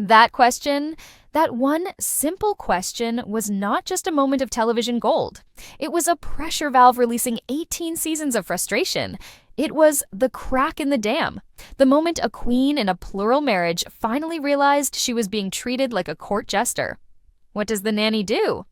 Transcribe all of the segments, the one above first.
That question, that one simple question, was not just a moment of television gold. It was a pressure valve releasing 18 seasons of frustration. It was the crack in the dam, the moment a queen in a plural marriage finally realized she was being treated like a court jester. What does the nanny do?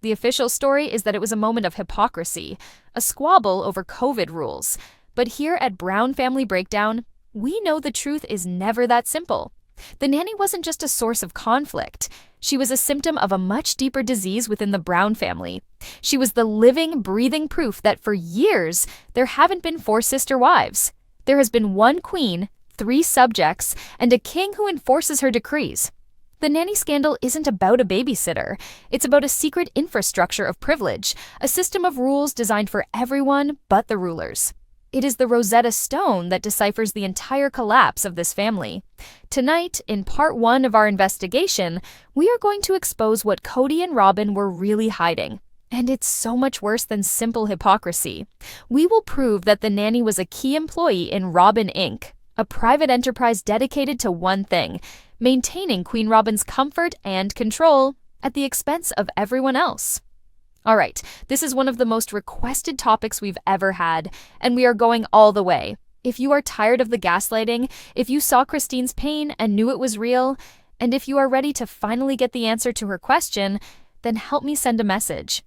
The official story is that it was a moment of hypocrisy, a squabble over COVID rules. But here at Brown Family Breakdown, we know the truth is never that simple. The nanny wasn't just a source of conflict. She was a symptom of a much deeper disease within the Brown family. She was the living, breathing proof that for years, there haven't been 4 sister wives. There has been one queen, 3 subjects, and a king who enforces her decrees. The nanny scandal isn't about a babysitter. It's about a secret infrastructure of privilege, a system of rules designed for everyone but the rulers. It is the Rosetta Stone that deciphers the entire collapse of this family. Tonight, in part 1 of our investigation, we are going to expose what Kody and Robyn were really hiding. And it's so much worse than simple hypocrisy. We will prove that the nanny was a key employee in Robyn Inc., a private enterprise dedicated to one thing: maintaining Queen Robyn's comfort and control at the expense of everyone else. All right, this is one of the most requested topics we've ever had, and we are going all the way. If you are tired of the gaslighting, if you saw Christine's pain and knew it was real, and if you are ready to finally get the answer to her question, then help me send a message.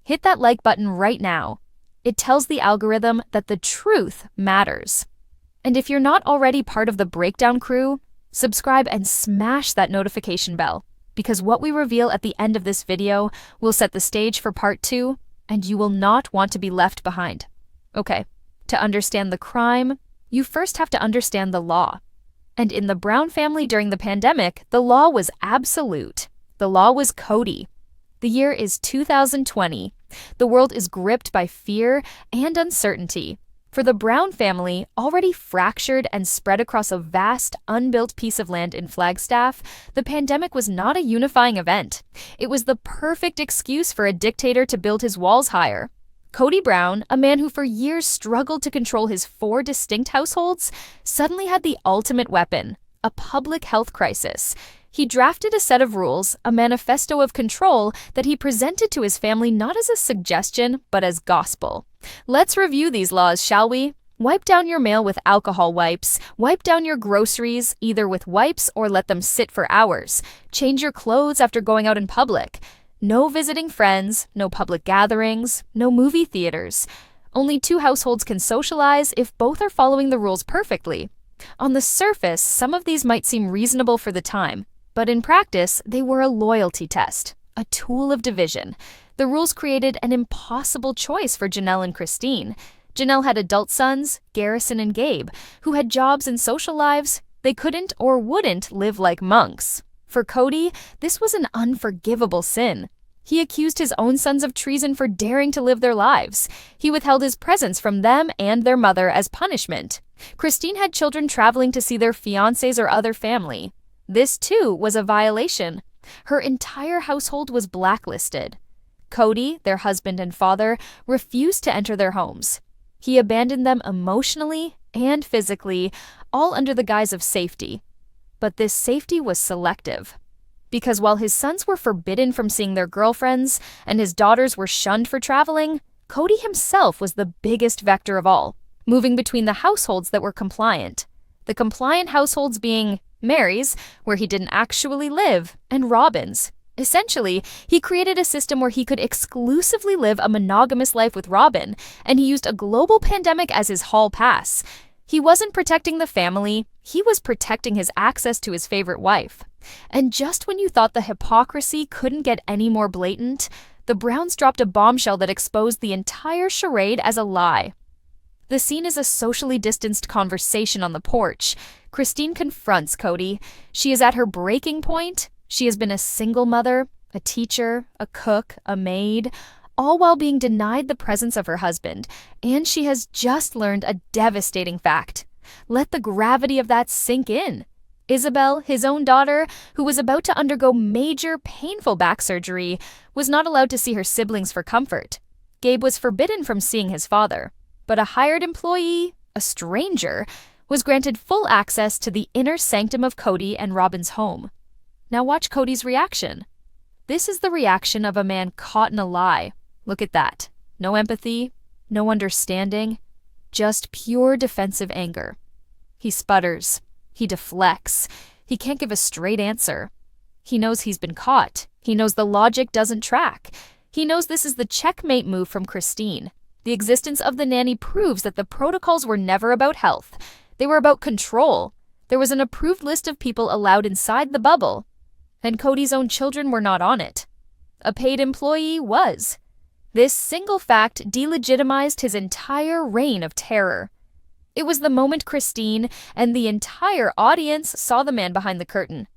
Hit that like button right now. It tells the algorithm that the truth matters. And if you're not already part of the Breakdown crew, subscribe and smash that notification bell, because what we reveal at the end of this video will set the stage for part 2, and you will not want to be left behind. Okay, to understand the crime, you first have to understand the law. And in the Brown family during the pandemic, the law was absolute. The law was Kody. The year is 2020. The world is gripped by fear and uncertainty. For the Brown family, already fractured and spread across a vast, unbuilt piece of land in Flagstaff, the pandemic was not a unifying event. It was the perfect excuse for a dictator to build his walls higher. Kody Brown, a man who for years struggled to control his 4 distinct households, suddenly had the ultimate weapon: a public health crisis. He drafted a set of rules, a manifesto of control that he presented to his family not as a suggestion, but as gospel. Let's review these laws, shall we? Wipe down your mail with alcohol wipes. Wipe down your groceries, either with wipes or let them sit for hours. Change your clothes after going out in public. No visiting friends, no public gatherings, no movie theaters. Only 2 households can socialize if both are following the rules perfectly. On the surface, some of these might seem reasonable for the time, but in practice, they were a loyalty test, a tool of division. The rules created an impossible choice for Janelle and Christine. Janelle had adult sons, Garrison and Gabe, who had jobs and social lives. They couldn't or wouldn't live like monks. For Kody, this was an unforgivable sin. He accused his own sons of treason for daring to live their lives. He withheld his presence from them and their mother as punishment. Christine had children traveling to see their fiancés or other family. This, too, was a violation. Her entire household was blacklisted. Kody, their husband and father, refused to enter their homes. He abandoned them emotionally and physically, all under the guise of safety. But this safety was selective. Because while his sons were forbidden from seeing their girlfriends and his daughters were shunned for traveling, Kody himself was the biggest vector of all, moving between the households that were compliant. The compliant households being Mary's, where he didn't actually live, and Robyn's. Essentially, he created a system where he could exclusively live a monogamous life with Robyn, and he used a global pandemic as his hall pass. He wasn't protecting the family, he was protecting his access to his favorite wife. And just when you thought the hypocrisy couldn't get any more blatant, the Browns dropped a bombshell that exposed the entire charade as a lie. The scene is a socially distanced conversation on the porch. Christine confronts Kody. She is at her breaking point. She has been a single mother, a teacher, a cook, a maid, all while being denied the presence of her husband. And she has just learned a devastating fact. Let the gravity of that sink in. Isabel, his own daughter, who was about to undergo major, painful back surgery, was not allowed to see her siblings for comfort. Gabe was forbidden from seeing his father. But a hired employee, a stranger, was granted full access to the inner sanctum of Kody and Robyn's home. Now watch Kody's reaction. This is the reaction of a man caught in a lie. Look at that. No empathy, no understanding, just pure defensive anger. He sputters. He deflects. He can't give a straight answer. He knows he's been caught. He knows the logic doesn't track. He knows this is the checkmate move from Christine. The existence of the nanny proves that the protocols were never about health. They were about control. There was an approved list of people allowed inside the bubble, and Kody's own children were not on it. A paid employee was. This single fact delegitimized his entire reign of terror. It was the moment Christine and the entire audience saw the man behind the curtain.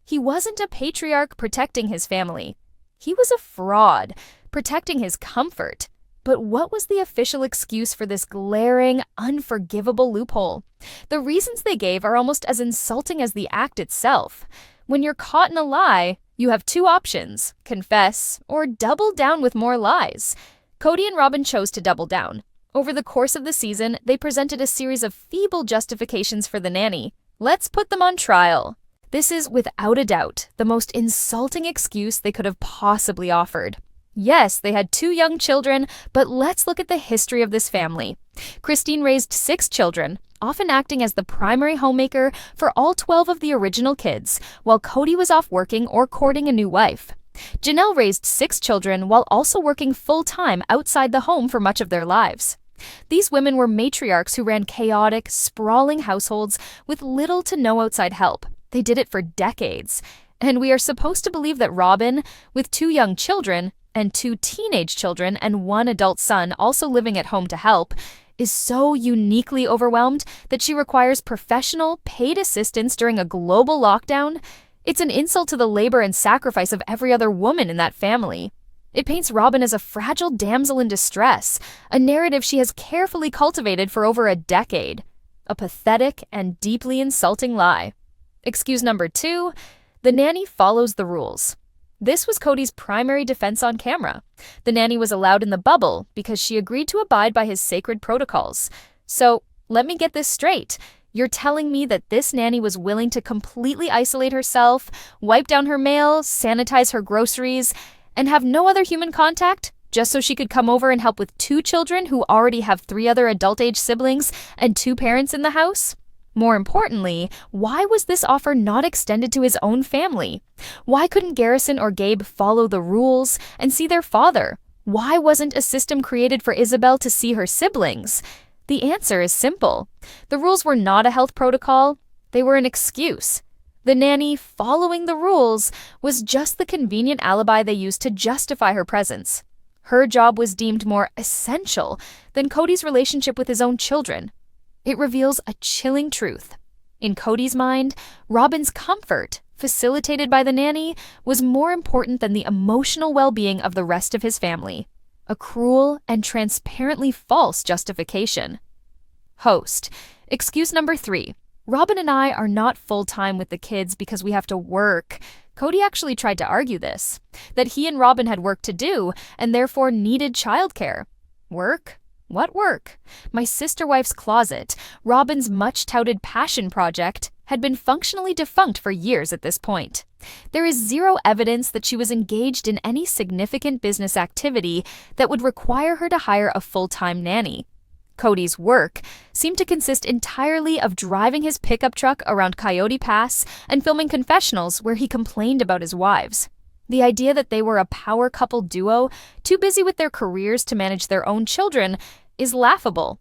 He wasn't a patriarch protecting his family. He was a fraud, protecting his comfort. But what was the official excuse for this glaring, unforgivable loophole? The reasons they gave are almost as insulting as the act itself. When you're caught in a lie, you have two options: confess or double down with more lies. Kody and Robyn chose to double down. Over the course of the season, they presented a series of feeble justifications for the nanny. Let's put them on trial. This is, without a doubt, the most insulting excuse they could have possibly offered. Yes, they had 2 young children, but let's look at the history of this family. Christine raised 6 children, often acting as the primary homemaker for all 12 of the original kids, while Kody was off working or courting a new wife. Janelle raised 6 children while also working full-time outside the home for much of their lives. These women were matriarchs who ran chaotic, sprawling households with little to no outside help. They did it for decades. And we are supposed to believe that Robyn, with 2 young children, and 2 teenage children and 1 adult son also living at home to help, is so uniquely overwhelmed that she requires professional, paid assistance during a global lockdown. It's an insult to the labor and sacrifice of every other woman in that family. It paints Robyn as a fragile damsel in distress, a narrative she has carefully cultivated for over a decade. A pathetic and deeply insulting lie. Excuse number 2, the nanny follows the rules. This was Kody's primary defense on camera. The nanny was allowed in the bubble because she agreed to abide by his sacred protocols. So, let me get this straight. You're telling me that this nanny was willing to completely isolate herself, wipe down her mail, sanitize her groceries, and have no other human contact, just so she could come over and help with 2 children who already have 3 other adult-age siblings and 2 parents in the house? More importantly, why was this offer not extended to his own family? Why couldn't Garrison or Gabe follow the rules and see their father? Why wasn't a system created for Isabel to see her siblings? The answer is simple. The rules were not a health protocol. They were an excuse. The nanny, following the rules, was just the convenient alibi they used to justify her presence. Her job was deemed more essential than Kody's relationship with his own children. It reveals a chilling truth. In Kody's mind, Robyn's comfort, facilitated by the nanny, was more important than the emotional well-being of the rest of his family. A cruel and transparently false justification. Host. Excuse number 3. Robyn and I are not full-time with the kids because we have to work. Kody actually tried to argue this, that he and Robyn had work to do and therefore needed childcare. Work? What work? My sister-wife's closet, Robyn's much-touted passion project, had been functionally defunct for years at this point. There is zero evidence that she was engaged in any significant business activity that would require her to hire a full-time nanny. Kody's work seemed to consist entirely of driving his pickup truck around Coyote Pass and filming confessionals where he complained about his wives. The idea that they were a power couple duo, too busy with their careers to manage their own children, is laughable.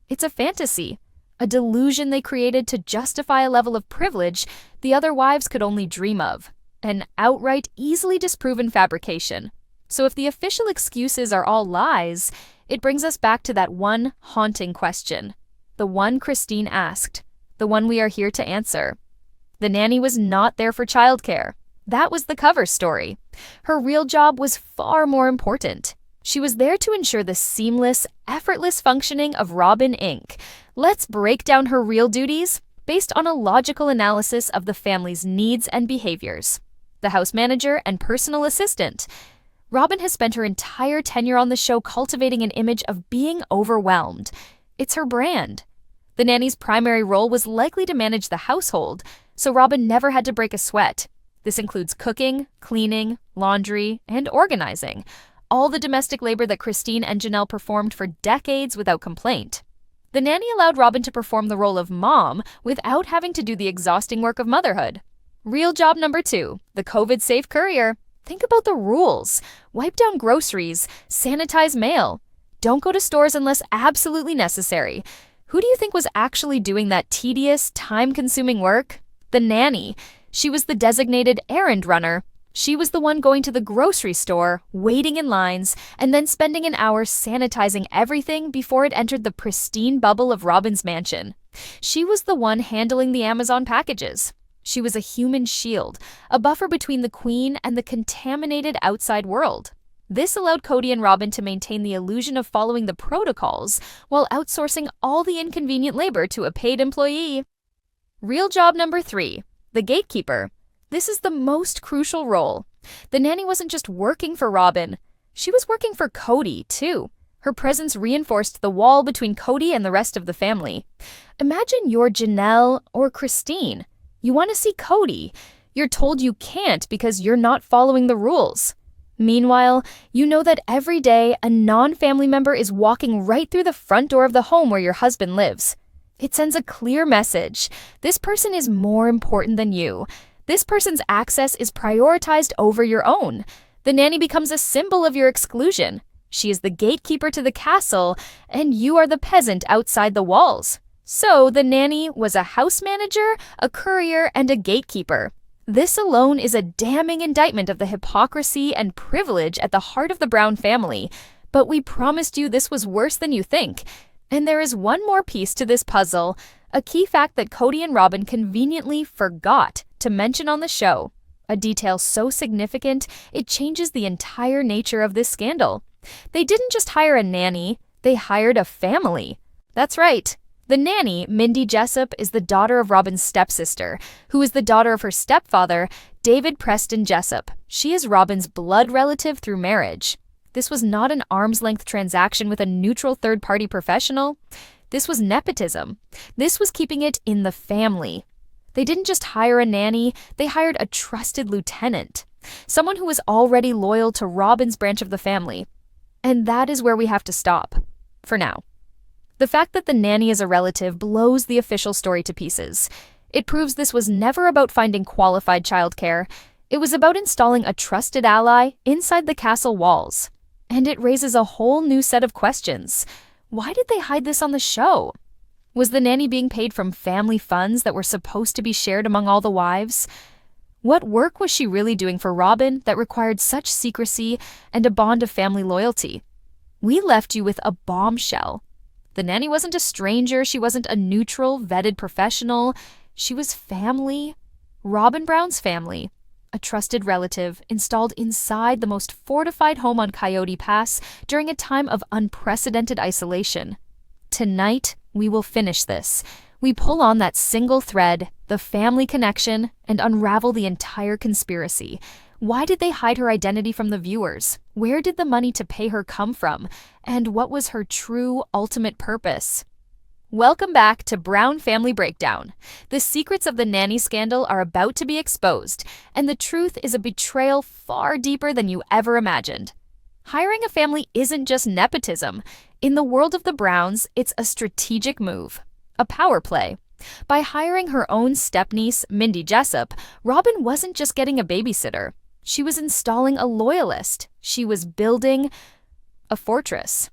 It's a fantasy, a delusion they created to justify a level of privilege the other wives could only dream of, an outright, easily disproven fabrication. So if the official excuses are all lies, it brings us back to that one haunting question, the one Christine asked, the one we are here to answer. The nanny was not there for childcare. That was the cover story. Her real job was far more important. She was there to ensure the seamless, effortless functioning of Robyn Inc. Let's break down her real duties based on a logical analysis of the family's needs and behaviors. The house manager and personal assistant. Robyn has spent her entire tenure on the show cultivating an image of being overwhelmed. It's her brand. The nanny's primary role was likely to manage the household, so Robyn never had to break a sweat. This includes cooking, cleaning, laundry, and organizing. All the domestic labor that Christine and Janelle performed for decades without complaint. The nanny allowed Robyn to perform the role of mom without having to do the exhausting work of motherhood. Real job number 2, the COVID-safe courier. Think about the rules. Wipe down groceries, sanitize mail. Don't go to stores unless absolutely necessary. Who do you think was actually doing that tedious, time-consuming work? The nanny. She was the designated errand runner. She was the one going to the grocery store, waiting in lines, and then spending an hour sanitizing everything before it entered the pristine bubble of Robyn's mansion. She was the one handling the Amazon packages. She was a human shield, a buffer between the queen and the contaminated outside world. This allowed Kody and Robyn to maintain the illusion of following the protocols while outsourcing all the inconvenient labor to a paid employee. Real job number 3, the gatekeeper. This is the most crucial role. The nanny wasn't just working for Robyn. She was working for Kody, too. Her presence reinforced the wall between Kody and the rest of the family. Imagine you're Janelle or Christine. You want to see Kody. You're told you can't because you're not following the rules. Meanwhile, you know that every day a non-family member is walking right through the front door of the home where your husband lives. It sends a clear message. This person is more important than you. This person's access is prioritized over your own. The nanny becomes a symbol of your exclusion. She is the gatekeeper to the castle, and you are the peasant outside the walls. So the nanny was a house manager, a courier, and a gatekeeper. This alone is a damning indictment of the hypocrisy and privilege at the heart of the Brown family. But we promised you this was worse than you think. And there is one more piece to this puzzle, a key fact that Kody and Robyn conveniently forgot to mention on the show. A detail so significant, it changes the entire nature of this scandal. They didn't just hire a nanny, they hired a family. That's right. The nanny, Mindy Jessop, is the daughter of Robyn's stepsister, who is the daughter of her stepfather, David Preston Jessop. She is Robyn's blood relative through marriage. This was not an arm's-length transaction with a neutral third-party professional. This was nepotism. This was keeping it in the family. They didn't just hire a nanny, they hired a trusted lieutenant, someone who was already loyal to Robyn's branch of the family. And that is where we have to stop, for now. The fact that the nanny is a relative blows the official story to pieces. It proves this was never about finding qualified childcare. It was about installing a trusted ally inside the castle walls. And it raises a whole new set of questions. Why did they hide this on the show? Was the nanny being paid from family funds that were supposed to be shared among all the wives? What work was she really doing for Robyn that required such secrecy and a bond of family loyalty? We left you with a bombshell. The nanny wasn't a stranger, she wasn't a neutral, vetted professional. She was family. Robyn Brown's family. A trusted relative installed inside the most fortified home on Coyote Pass during a time of unprecedented isolation. Tonight, we will finish this. We pull on that single thread, the family connection, and unravel the entire conspiracy. Why did they hide her identity from the viewers? Where did the money to pay her come from? And what was her true, ultimate purpose? Welcome back to Brown Family Breakdown. The secrets of the nanny scandal are about to be exposed, and the truth is a betrayal far deeper than you ever imagined. Hiring a family isn't just nepotism. In the world of the Browns, it's a strategic move, a power play. By hiring her own stepniece, Mindy Jessop, Robyn wasn't just getting a babysitter. She was installing a loyalist. She was building a fortress.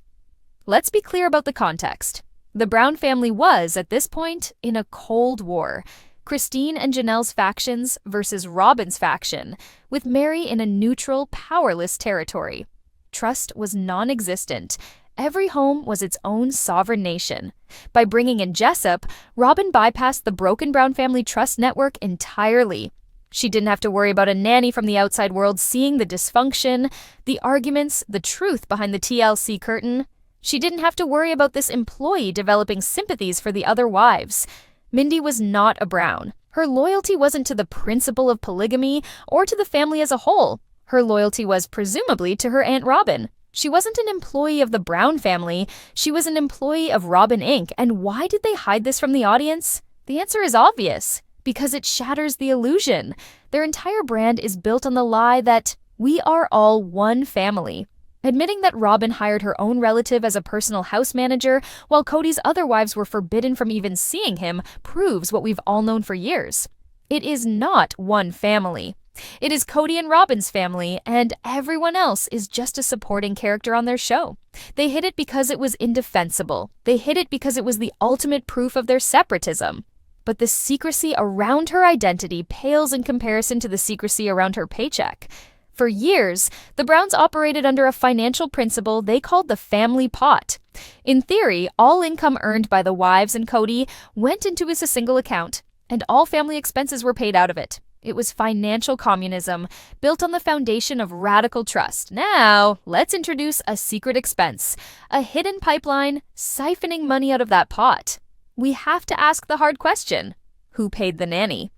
Let's be clear about the context. The Brown family was, at this point, in a Cold War. Christine and Janelle's factions versus Robyn's faction, with Mary in a neutral, powerless territory. Trust was non-existent. Every home was its own sovereign nation. By bringing in Jessop, Robyn bypassed the broken Brown family trust network entirely. She didn't have to worry about a nanny from the outside world seeing the dysfunction, the arguments, the truth behind the TLC curtain. She didn't have to worry about this employee developing sympathies for the other wives. Mindy was not a Brown. Her loyalty wasn't to the principle of polygamy or to the family as a whole. Her loyalty was presumably to her Aunt Robyn. She wasn't an employee of the Brown family. She was an employee of Robyn Inc. And why did they hide this from the audience? The answer is obvious. Because it shatters the illusion. Their entire brand is built on the lie that we are all one family. Admitting that Robyn hired her own relative as a personal house manager while Kody's other wives were forbidden from even seeing him proves what we've all known for years. It is not one family. It is Kody and Robyn's family, and everyone else is just a supporting character on their show. They hid it because it was indefensible. They hid it because it was the ultimate proof of their separatism. But the secrecy around her identity pales in comparison to the secrecy around her paycheck. For years, the Browns operated under a financial principle they called the family pot. In theory, all income earned by the wives and Kody went into a single account, and all family expenses were paid out of it. It was financial communism, built on the foundation of radical trust. Now, let's introduce a secret expense, a hidden pipeline siphoning money out of that pot. We have to ask the hard question: who paid the nanny?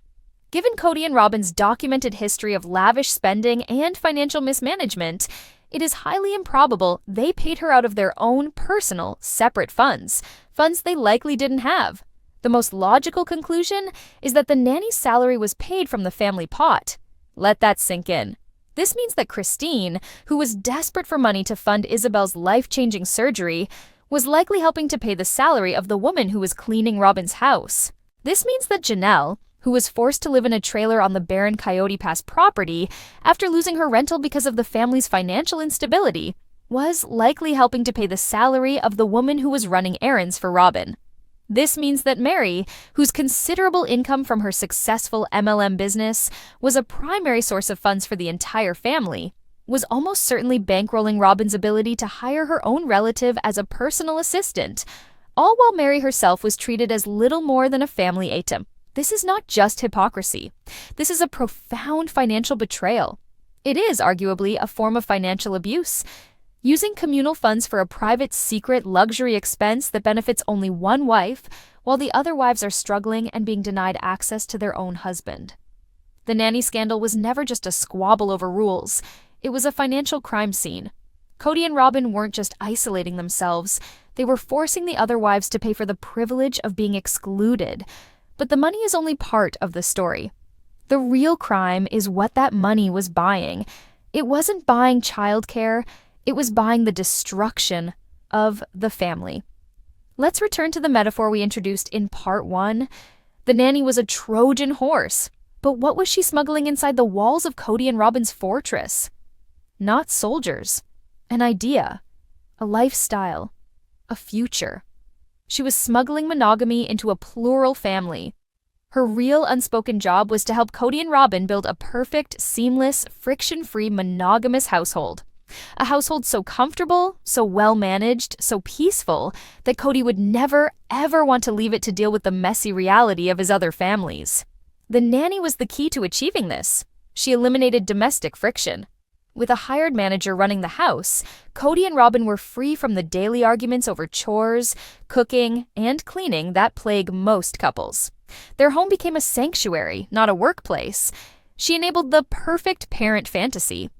Given Kody and Robyn's documented history of lavish spending and financial mismanagement, it is highly improbable they paid her out of their own personal, separate funds they likely didn't have. The most logical conclusion is that the nanny's salary was paid from the family pot. Let that sink in. This means that Christine, who was desperate for money to fund Isabel's life-changing surgery, was likely helping to pay the salary of the woman who was cleaning Robyn's house. This means that Janelle, who was forced to live in a trailer on the barren Coyote Pass property after losing her rental because of the family's financial instability, was likely helping to pay the salary of the woman who was running errands for Robyn. This means that Mary, whose considerable income from her successful MLM business was a primary source of funds for the entire family, was almost certainly bankrolling Robyn's ability to hire her own relative as a personal assistant, all while Mary herself was treated as little more than a family item. This is not just hypocrisy. This is a profound financial betrayal. It is arguably a form of financial abuse. Using communal funds for a private, secret, luxury expense that benefits only one wife, while the other wives are struggling and being denied access to their own husband. The nanny scandal was never just a squabble over rules. It was a financial crime scene. Kody and Robyn weren't just isolating themselves. They were forcing the other wives to pay for the privilege of being excluded. But the money is only part of the story. The real crime is what that money was buying. It wasn't buying childcare. It was buying the destruction of the family. Let's return to the metaphor we introduced in part 1. The nanny was a Trojan horse. But what was she smuggling inside the walls of Kody and Robyn's fortress? Not soldiers. An idea. A lifestyle. A future. She was smuggling monogamy into a plural family. Her real unspoken job was to help Kody and Robyn build a perfect, seamless, friction-free, monogamous household. A household so comfortable, so well-managed, so peaceful, that Kody would never, ever want to leave it to deal with the messy reality of his other families. The nanny was the key to achieving this. She eliminated domestic friction. With a hired manager running the house, Kody and Robyn were free from the daily arguments over chores, cooking, and cleaning that plague most couples. Their home became a sanctuary, not a workplace. She enabled the perfect parent fantasy.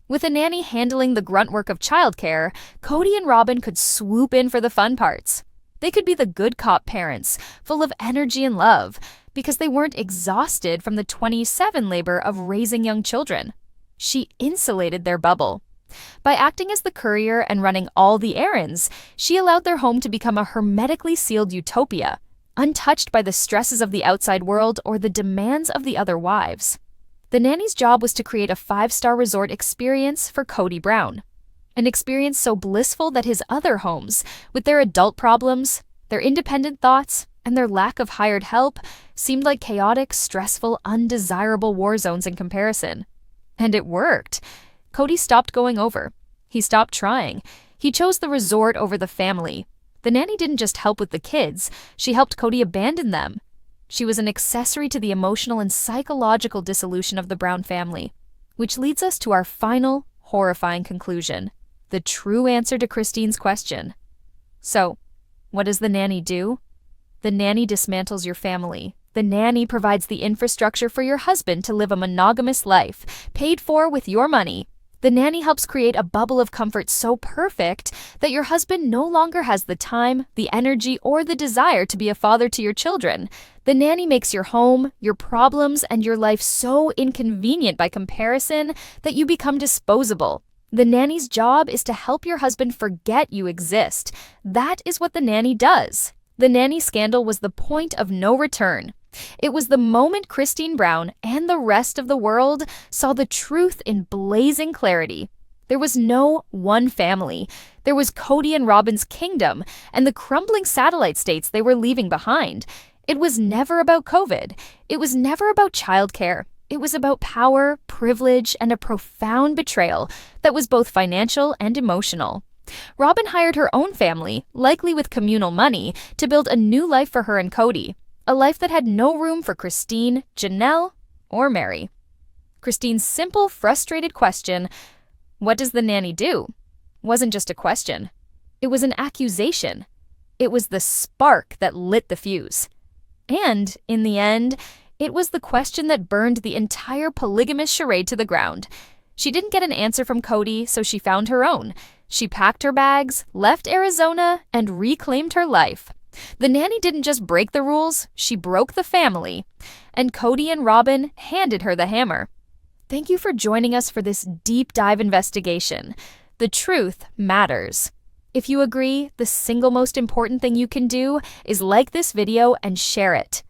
With a nanny handling the grunt work of childcare, Kody and Robyn could swoop in for the fun parts. They could be the good cop parents, full of energy and love, because they weren't exhausted from the 27 labor of raising young children. She insulated their bubble. By acting as the courier and running all the errands, she allowed their home to become a hermetically sealed utopia, untouched by the stresses of the outside world or the demands of the other wives. The nanny's job was to create a 5-star resort experience for Kody Brown. An experience so blissful that his other homes, with their adult problems, their independent thoughts, and their lack of hired help, seemed like chaotic, stressful, undesirable war zones in comparison. And it worked. Kody stopped going over. He stopped trying. He chose the resort over the family. The nanny didn't just help with the kids, she helped Kody abandon them. She was an accessory to the emotional and psychological dissolution of the Brown family, which leads us to our final, horrifying conclusion, the true answer to Christine's question. So, what does the nanny do? The nanny dismantles your family. The nanny provides the infrastructure for your husband to live a monogamous life, paid for with your money. The The nanny helps create a bubble of comfort so perfect that your husband no longer has the time, the energy, or the desire to be a father to your children. The nanny makes your home, your problems, and your life so inconvenient by comparison that you become disposable. The nanny's job is to help your husband forget you exist. That is what the nanny does. The nanny scandal was the point of no return. It was the moment Christine Brown and the rest of the world saw the truth in blazing clarity. There was no one family. There was Kody and Robyn's kingdom and the crumbling satellite states they were leaving behind. It was never about COVID. It was never about childcare. It was about power, privilege, and a profound betrayal that was both financial and emotional. Robyn hired her own family, likely with communal money, to build a new life for her and Kody. A life that had no room for Christine, Janelle, or Mary. Christine's simple, frustrated question, "What does the nanny do?" wasn't just a question. It was an accusation. It was the spark that lit the fuse. And, in the end, it was the question that burned the entire polygamous charade to the ground. She didn't get an answer from Kody, so she found her own. She packed her bags, left Arizona, and reclaimed her life. The nanny didn't just break the rules, she broke the family. And Kody and Robyn handed her the hammer. Thank you for joining us for this deep dive investigation. The truth matters. If you agree, the single most important thing you can do is like this video and share it.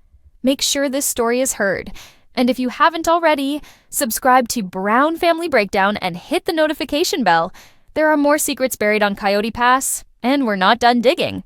Make sure this story is heard. And if you haven't already, subscribe to Brown Family Breakdown and hit the notification bell. There are more secrets buried on Coyote Pass, and we're not done digging.